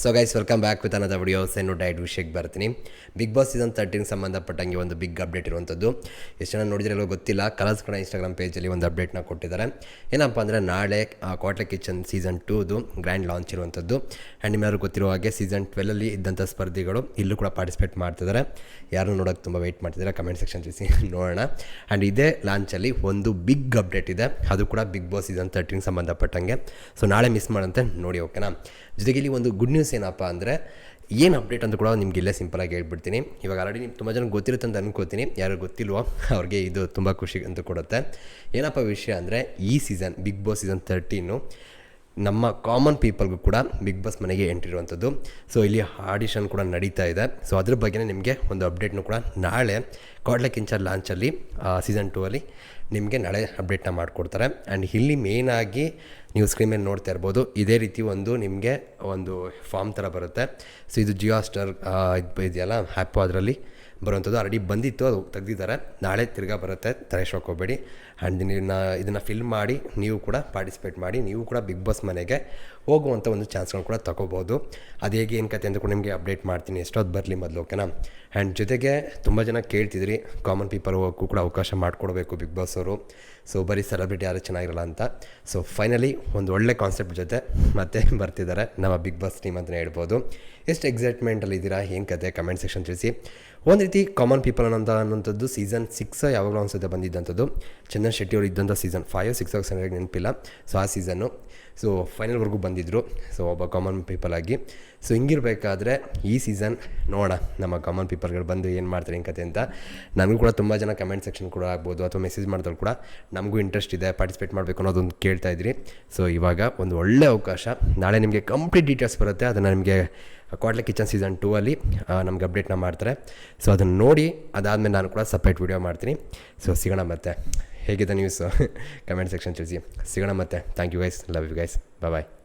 So guys welcome back with another videos. ಏನು ಡೈಟ್ ವಿಷಯಕ್ಕೆ ಬರ್ತೀನಿ. ಬಿಗ್ ಬಾಸ್ ಸೀಸನ್ 13 ಸಂಬಂಧಪಟ್ಟಂಗೆ ಒಂದು ಬಿಗ್ ಅಪ್ಡೇಟ್ ಇರುವಂಥದ್ದು. ಎಷ್ಟು ಜನ ನೋಡಿದಿರಲ್ಲೋ ಗೊತ್ತಿಲ್ಲ, ಕಲರ್ಸ್ ಕಣ ಇನ್ಸ್ಟಾಗ್ರಾಮ್ ಪೇಜಲ್ಲಿ ಒಂದು ಅಪ್ಡೇಟ್ನ ಕೊಟ್ಟಿದ್ದಾರೆ. ಏನಪ್ಪ ಅಂದರೆ ನಾಳೆ ಕ್ವಾಟ್ಲೆ ಕಿಚನ್ ಸೀಸನ್ 2ದು ಗ್ರ್ಯಾಂಡ್ ಲಾಂಚ್ ಇರುವಂಥದ್ದು. ಆ್ಯಂಡ್ ನಿಮ್ಮೆಲ್ಲರೂ ಗೊತ್ತಿರೋ ಹಾಗೆ ಸೀಸನ್ 12ಅಲ್ಲಿ ಇದ್ದಂಥ ಸ್ಪರ್ಧಿಗಳು ಇಲ್ಲೂ ಕೂಡ ಪಾರ್ಟಿಸಿಪೇಟ್ ಮಾಡ್ತಿದ್ದಾರೆ. ಯಾರು ನೋಡೋಕ್ಕೆ ತುಂಬ ವೆಯ್ಟ್ ಮಾಡ್ತಿದ್ದಾರೆ, ಕಮೆಂಟ್ ಸೆಕ್ಷನ್ ತಿಳಿಸಿ ನೋಡೋಣ. ಆ್ಯಂಡ್ ಇದೇ ಲಾಂಚಲ್ಲಿ ಒಂದು ಬಿಗ್ ಅಪ್ಡೇಟ್ ಇದೆ, ಅದು ಕೂಡ ಬಿಗ್ ಬಾಸ್ ಸೀಸನ್ 13 ಸಂಬಂಧಪಟ್ಟಂಗೆ. ಸೊ ನಾಳೆ ಮಿಸ್ ಮಾಡಂತೆ ನೋಡಿ, ಓಕೆನಾ. ಜೊತೆಗೆ ಇಲ್ಲಿ ಒಂದು ಗುಡ್ ನ್ಯೂಸ್ ಏನಪ್ಪ ಅಂದರೆ ಏನು ಅಪ್ಡೇಟ್ ಅಂತ ಕೂಡ ನಿಮ್ಗೆ ಇಲ್ಲೇ ಸಿಂಪಲಾಗಿ ಹೇಳ್ಬಿಡ್ತೀನಿ. ಇವಾಗ ಆಲ್ರೆಡಿ ನೀವು ತುಂಬ ಜನ ಗೊತ್ತಿರುತ್ತೆ ಅಂತ ಅನ್ಕೋತೀನಿ. ಯಾರು ಗೊತ್ತಿಲ್ವೋ ಅವ್ರಿಗೆ ಇದು ತುಂಬ ಖುಷಿ ಅಂತ ಕೊಡುತ್ತೆ. ಏನಪ್ಪ ವಿಷಯ ಅಂದರೆ ಈ ಸೀಸನ್ ಬಿಗ್ ಬಾಸ್ ಸೀಸನ್ 13 ನಮ್ಮ ಕಾಮನ್ ಪೀಪಲ್ಗೂ ಕೂಡ ಬಿಗ್ ಬಾಸ್ ಮನೆಗೆ ಎಂಟ್ರಿ ಇರುವಂಥದ್ದು. ಸೊ ಇಲ್ಲಿ ಆಡಿಷನ್ ಕೂಡ ನಡೀತಾ ಇದೆ. ಸೊ ಅದ್ರ ಬಗ್ಗೆ ನಿಮಗೆ ಒಂದು ಅಪ್ಡೇಟ್ನು ಕೂಡ ನಾಳೆ ಕ್ವಾಟ್ಲೆ ಕಿಚನ್ ಲಾಂಚಲ್ಲಿ ಸೀಸನ್ 2 ಅಲ್ಲಿ ನಿಮಗೆ ನಾಳೆ ಅಪ್ಡೇಟ್ನ ಮಾಡಿಕೊಡ್ತಾರೆ. ಆ್ಯಂಡ್ ಇಲ್ಲಿ ಮೇಯ್ನಾಗಿ ನೀವು ಸ್ಕ್ರೀನ್ ಮೇಲೆ ನೋಡ್ತಾ ಇರ್ಬೋದು, ಇದೇ ರೀತಿ ಒಂದು ನಿಮಗೆ ಒಂದು ಫಾರ್ಮ್ ಥರ ಬರುತ್ತೆ. ಸೊ ಇದು ಜಿಯೋ ಸ್ಟಾರ್ ಇದೆಯಲ್ಲ ಆ್ಯಪು, ಅದರಲ್ಲಿ ಬರುವಂಥದ್ದು. ಆಲ್ರೆಡಿ ಬಂದಿತ್ತು, ಅದು ತೆಗೆದಿದ್ದಾರೆ. ನಾಳೆ ತಿರ್ಗಾ ಬರುತ್ತೆ, ತಲೆಶೋಕ್ ಹೋಗಬೇಡಿ. ಆ್ಯಂಡ್ ಇದನ್ನು ಫಿಲ್ ಮಾಡಿ ನೀವು ಕೂಡ ಪಾರ್ಟಿಸಿಪೇಟ್ ಮಾಡಿ, ನೀವು ಕೂಡ ಬಿಗ್ ಬಾಸ್ ಮನೆಗೆ ಹೋಗುವಂಥ ಒಂದು ಚಾನ್ಸ್ಗಳು ಕೂಡ ತೊಗೋಬೋದು. ಅದು ಹೇಗೆ ಏನು ಕತೆ ಅಂತ ಕೂಡ ನಿಮಗೆ ಅಪ್ಡೇಟ್ ಮಾಡ್ತೀನಿ, ಎಷ್ಟೊತ್ತು ಬರಲಿ ಮೊದಲು, ಓಕೆನಾ. ಆ್ಯಂಡ್ ಜೊತೆಗೆ ತುಂಬ ಜನ ಕೇಳ್ತಿದ್ರಿ ಕಾಮನ್ ಪೀಪಲ್ ಹೋಗೋಕ್ಕೂ ಕೂಡ ಅವಕಾಶ ಮಾಡಿಕೊಡ್ಬೇಕು ಬಿಗ್ ಬಾಸ್ ಅವರು. ಸೊ ಬರೀ ಸೆಲೆಬ್ರಿಟಿ ಯಾರು ಚೆನ್ನಾಗಿರಲ್ಲ ಅಂತ. ಸೊ ಫೈನಲಿ ಒಂದು ಒಳ್ಳೆ ಕಾನ್ಸೆಪ್ಟ್ ಜೊತೆ ಮತ್ತೆ ಬರ್ತಿದ್ದಾರೆ ನಮ್ಮ ಬಿಗ್ ಬಾಸ್ ಟೀಮ್ ಅಂತಲೇ ಹೇಳ್ಬೋದು. ಎಷ್ಟು ಎಕ್ಸೈಟ್ಮೆಂಟಲ್ಲಿ ಇದ್ದೀರಾ, ಏನು ಕತೆ, ಕಮೆಂಟ್ ಸೆಕ್ಷನ್ ತಿಳಿಸಿ. ಒಂದು ರೀತಿ ಕಾಮನ್ ಪೀಪಲ್ ಅನ್ನೋಂಥದ್ದು ಸೀಸನ್ 6 ಯಾವಾಗಲೂ ಅನ್ಸುತ್ತೆ ಬಂದಿದ್ದಂಥದ್ದು. ಚಂದನ್ ಶೆಟ್ಟಿ ಅವರು ಇದ್ದಂಥ ಸೀಸನ್ 5 6 ಸರಿಯಾಗಿ ನೆನಪಿಲ್ಲ. ಸೊ ಆ ಸೀಸನ್ನು ಸೊ ಫೈನಲ್ವರೆಗೂ ಬಂದಿದ್ದರು, ಸೊ ಒಬ್ಬ ಕಾಮನ್ ಪೀಪಲ್ ಆಗಿ. ಸೊ ಹಿಂಗಿರಬೇಕಾದ್ರೆ ಈ ಸೀಸನ್ ನೋಡೋಣ ನಮ್ಮ ಕಾಮನ್ ಪೀಪಲ್ಗಳು ಬಂದು ಏನು ಮಾಡ್ತಾರೆ ಏನು ಕತೆ ಅಂತ. ನನಗೂ ಕೂಡ ತುಂಬ ಜನ ಕಮೆಂಟ್ ಸೆಕ್ಷನ್ ಕೂಡ ಆಗ್ಬೋದು ಅಥವಾ ಮೆಸೇಜ್ ಮಾಡಿದ್ರು ಕೂಡ ನಮಗೂ ಇಂಟ್ರೆಸ್ಟ್ ಇದೆ, ಪಾರ್ಟಿಸಿಪೇಟ್ ಮಾಡಬೇಕು ಅನ್ನೋದೊಂದು ಕೇಳ್ತಾ ಇದ್ರಿ. ಸೊ ಇವಾಗ ಒಂದು ಒಳ್ಳೆ ಅವಕಾಶ. ನಾಳೆ ನಿಮಗೆ ಕಂಪ್ಲೀಟ್ ಡೀಟೇಲ್ಸ್ ಬರುತ್ತೆ, ಅದನ್ನು ನಿಮಗೆ ಕ್ವಾಟ್ಲೆ ಕಿಚನ್ ಸೀಸನ್ 2 ಅಲ್ಲಿ ನಮ್ಗೆ ಅಪ್ಡೇಟ್ನ ಮಾಡ್ತಾರೆ. ಸೊ ಅದನ್ನು ನೋಡಿ ಅದಾದಮೇಲೆ ನಾನು ಕೂಡ ಸಪ್ರೇಟ್ ವೀಡಿಯೋ ಮಾಡ್ತೀನಿ. ಸೊ ಸಿಗೋಣ ಮತ್ತೆ. ಹೇಗಿದೆ ನ್ಯೂಸು ಕಮೆಂಟ್ ಸೆಕ್ಷನ್ ತಿಳಿಸಿ. ಸಿಗೋಣ ಮತ್ತೆ. Thank you guys, love you guys, bye.